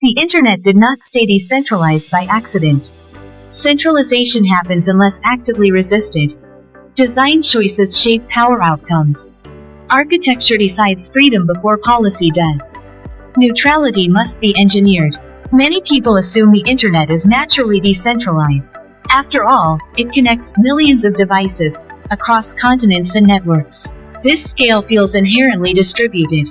The internet did not stay decentralized by accident. Centralization happens unless actively resisted. Design choices shape power outcomes. Architecture decides freedom before policy does. Neutrality must be engineered. Many people assume the internet is naturally decentralized. After all, it connects millions of devices across continents and networks. This scale feels inherently distributed.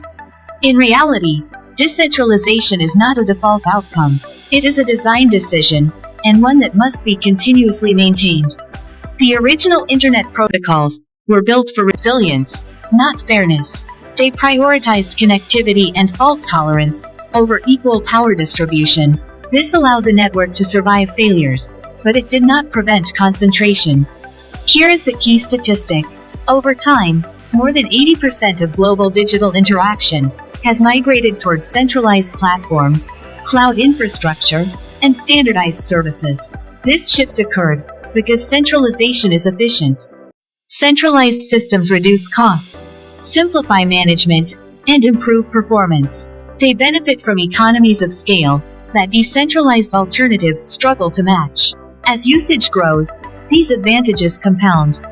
In reality, decentralization is not a default outcome. It is a design decision, and one that must be continuously maintained. The original internet protocols were built for resilience, not fairness. They prioritized connectivity and fault tolerance over equal power distribution. This allowed the network to survive failures, but it did not prevent concentration. Here is the key statistic. Over time, more than 80% of global digital interaction has migrated towards centralized platforms, cloud infrastructure, and standardized services. This shift occurred because centralization is efficient. Centralized systems reduce costs, simplify management, and improve performance. They benefit from economies of scale that decentralized alternatives struggle to match. As usage grows, these advantages compound.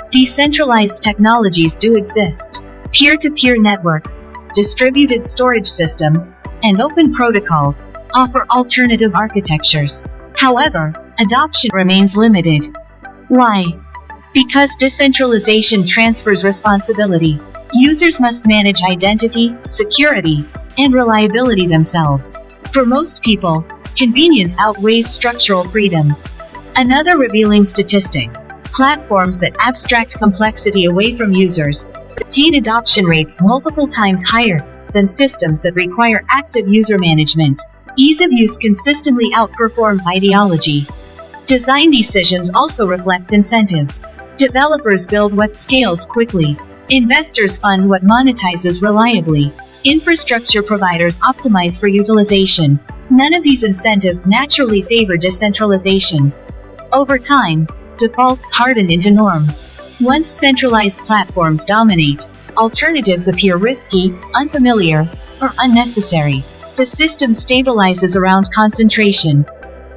Decentralized technologies do exist. Peer-to-peer networks, distributed storage systems, and open protocols offer alternative architectures. However, adoption remains limited. Why? Because decentralization transfers responsibility. Users must manage identity, security, and reliability themselves. For most people, convenience outweighs structural freedom. Another revealing statistic: platforms that abstract complexity away from users retain adoption rates multiple times higher than systems that require active user management. Ease of use consistently outperforms ideology. Design decisions also reflect incentives. Developers build what scales quickly. Investors fund what monetizes reliably. Infrastructure providers optimize for utilization. None of these incentives naturally favor decentralization. Over time, defaults harden into norms. Once centralized platforms dominate, alternatives appear risky, unfamiliar, or unnecessary. The system stabilizes around concentration.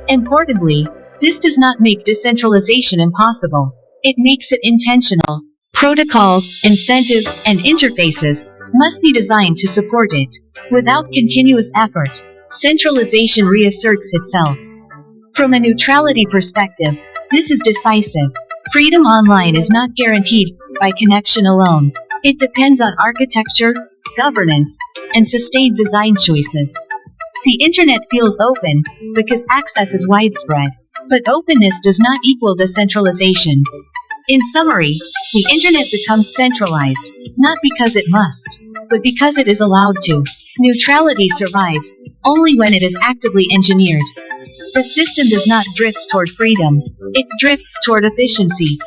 Importantly, this does not make decentralization impossible. It makes it intentional. Protocols, incentives, and interfaces must be designed to support it. Without continuous effort, centralization reasserts itself. From a neutrality perspective, this is decisive. Freedom online is not guaranteed by connection alone. It depends on architecture, governance, and sustained design choices. The internet feels open because access is widespread, but openness does not equal decentralization. In summary, the internet becomes centralized, not because it must, but because it is allowed to. Neutrality survives only when it is actively engineered. The system does not drift toward freedom, it drifts toward efficiency.